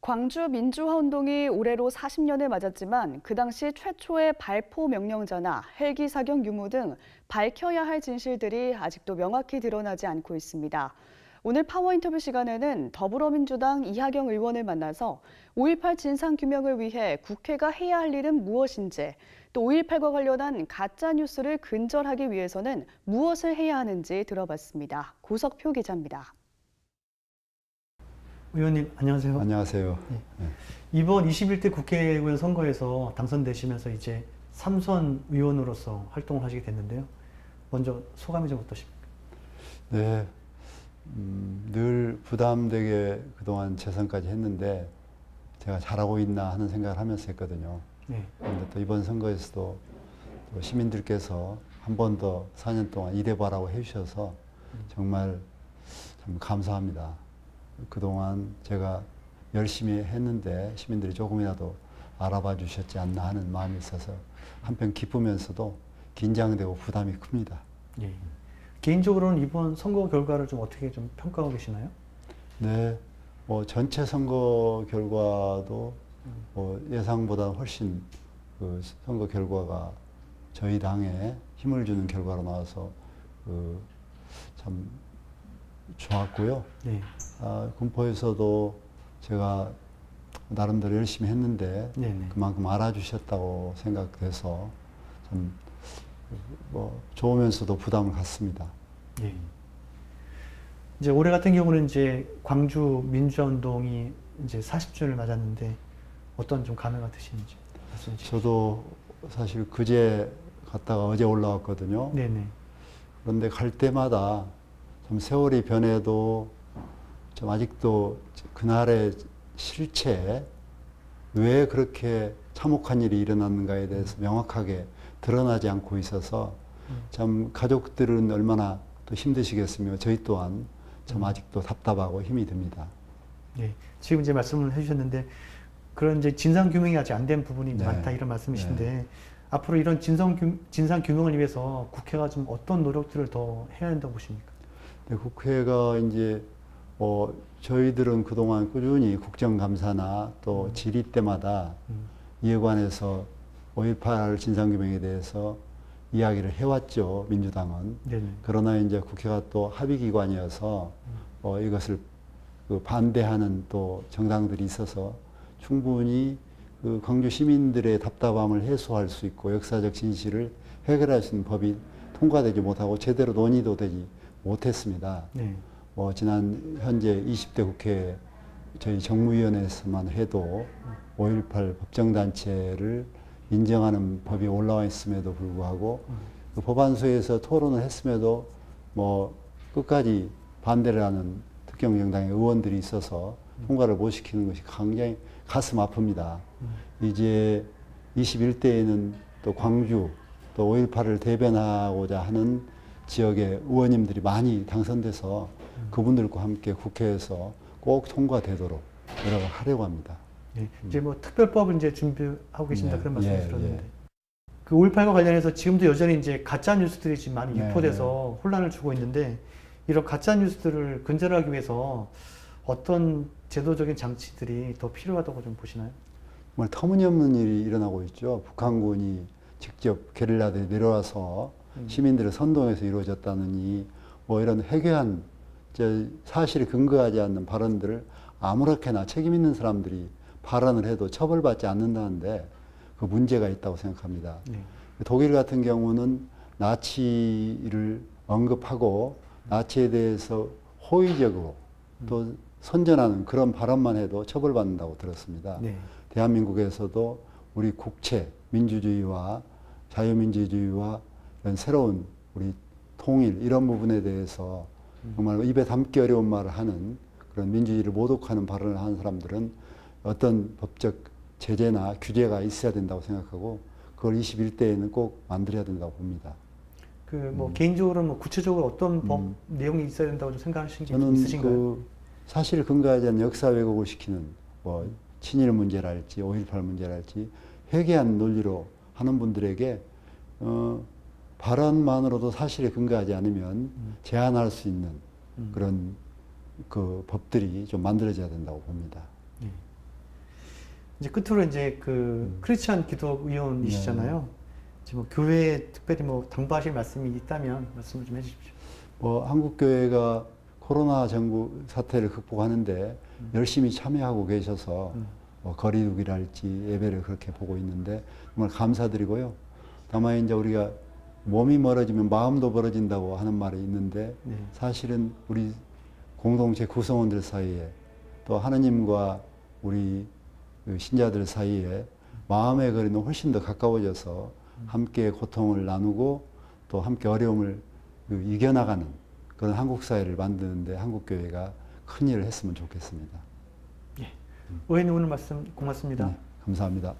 광주 민주화운동이 올해로 40년을 맞았지만 그 당시 최초의 발포 명령자나 헬기 사격 유무 등 밝혀야 할 진실들이 아직도 명확히 드러나지 않고 있습니다. 오늘 파워 인터뷰 시간에는 더불어민주당 이하경 의원을 만나서 5.18 진상규명을 위해 국회가 해야 할 일은 무엇인지, 또 5.18과 관련한 가짜뉴스를 근절하기 위해서는 무엇을 해야 하는지 들어봤습니다. 고석표 기자입니다. 의원님 안녕하세요. 안녕하세요. 네. 이번 21대 국회의원 선거에서 당선되시면서 이제 3선 의원으로서 활동을 하시게 됐는데요. 먼저 소감이 좀 어떠십니까? 네, 늘 부담되게 그동안 재선까지 했는데 제가 잘하고 있나 하는 생각을 하면서 했거든요. 네. 그런데 또 이번 선거에서도 또 시민들께서 한 번 더 4년 동안 일해봐라고 해주셔서 정말 참 감사합니다. 그동안 제가 열심히 했는데 시민들이 조금이라도 알아봐 주셨지 않나 하는 마음이 있어서 한편 기쁘면서도 긴장되고 부담이 큽니다. 예. 개인적으로는 이번 선거 결과를 좀 어떻게 좀 평가하고 계시나요? 네, 전체 선거 결과도 예상보다 훨씬 그 선거 결과가 저희 당에 힘을 주는 결과로 나와서 참 좋았고요. 네. 군포에서도 제가 나름대로 열심히 했는데 네네. 그만큼 알아주셨다고 생각돼서 참 좋으면서도 부담을 갖습니다. 예. 이제 올해 같은 경우는 이제 광주 민주화운동이 이제 40주년을 맞았는데 어떤 좀 감회가 드시는지 말씀해 주시죠. 저도 사실 그제 갔다가 어제 올라왔거든요. 네네. 그런데 갈 때마다 좀 세월이 변해도 좀 아직도 그날의 실체, 왜 그렇게 참혹한 일이 일어났는가에 대해서 명확하게 드러나지 않고 있어서 참 가족들은 얼마나 또 힘드시겠으며 저희 또한 참 아직도 답답하고 힘이 듭니다. 예. 지금 이제 말씀을 해주셨는데 그런 이제 진상규명이 아직 안 된 부분이 네. 많다 이런 말씀이신데 앞으로 이런 진상규명을 위해서 국회가 좀 어떤 노력들을 더 해야 한다고 보십니까? 네, 국회가 이제 저희들은 그동안 꾸준히 국정감사나 또 질의 때마다 이에 관해서 5.18 진상규명에 대해서 이야기를 해왔죠, 민주당은. 네네. 그러나 이제 국회가 또 합의기관이어서 이것을 반대하는 또 정당들이 있어서 충분히 그 광주 시민들의 답답함을 해소할 수 있고 역사적 진실을 해결할 수 있는 법이 통과되지 못하고 제대로 논의도 되지 못했습니다. 네. 지난 현재 20대 국회 저희 정무위원회에서만 해도 5.18 법정단체를 인정하는 법이 올라와 있음에도 불구하고 그 법안소에서 토론을 했음에도 끝까지 반대를 하는 특정 정당의 의원들이 있어서 통과를 못 시키는 것이 굉장히 가슴 아픕니다. 이제 21대에는 또 광주 또 5.18을 대변하고자 하는 지역의 의원님들이 많이 당선돼서 그분들과 함께 국회에서 꼭 통과되도록 노력을 하려고 합니다. 네. 이제 특별법을 이제 준비하고 계신다 그런 말씀을 들었는데 그 5.18과 관련해서 지금도 여전히 이제 가짜 뉴스들이 지금 많이 유포돼서 혼란을 주고 있는데 이런 가짜 뉴스들을 근절하기 위해서 어떤 제도적인 장치들이 더 필요하다고 좀 보시나요? 정말 터무니없는 일이 일어나고 있죠. 북한군이 직접 게릴라들이 내려와서 시민들을 선동해서 이루어졌다느니 이런 해괴한 사실에 근거하지 않는 발언들을 아무렇게나 책임 있는 사람들이 발언을 해도 처벌받지 않는다는데 그 문제가 있다고 생각합니다. 독일 같은 경우는 나치를 언급하고 나치에 대해서 호의적으로 또 선전하는 그런 발언만 해도 처벌받는다고 들었습니다. 대한민국에서도 우리 국채, 민주주의와 자유민주주의와 이런 새로운 우리 통일 이런 부분에 대해서 정말 입에 담기 어려운 말을 하는 그런 민주주의를 모독하는 발언을 하는 사람들은 어떤 법적 제재나 규제가 있어야 된다고 생각하고 그걸 21대에는 꼭 만들어야 된다고 봅니다. 개인적으로 구체적으로 어떤 법 내용이 있어야 된다고 좀 생각하시는 게 있으신가요? 사실 근거하지 않는 역사 왜곡을 시키는 친일 문제랄지 5.18 문제랄지 회개한 논리로 하는 분들에게 발언만으로도 사실에 근거하지 않으면 제한할 수 있는 그런 그 법들이 좀 만들어져야 된다고 봅니다. 이제 끝으로 이제 그 크리스찬 기독의원이시잖아요. 지금 교회에 특별히 뭐 당부하실 말씀이 있다면 말씀을 좀 해주십시오. 한국 교회가 코로나 전국 사태를 극복하는데 열심히 참여하고 계셔서 거리두기랄지 예배를 그렇게 보고 있는데 정말 감사드리고요. 다만 이제 우리가 몸이 멀어지면 마음도 멀어진다고 하는 말이 있는데 사실은 우리 공동체 구성원들 사이에 또 하느님과 우리 신자들 사이에 마음의 거리는 훨씬 더 가까워져서 함께 고통을 나누고 또 함께 어려움을 이겨나가는 그런 한국 사회를 만드는데 한국 교회가 큰 일을 했으면 좋겠습니다. 의원님 오늘 말씀 고맙습니다. 네, 감사합니다.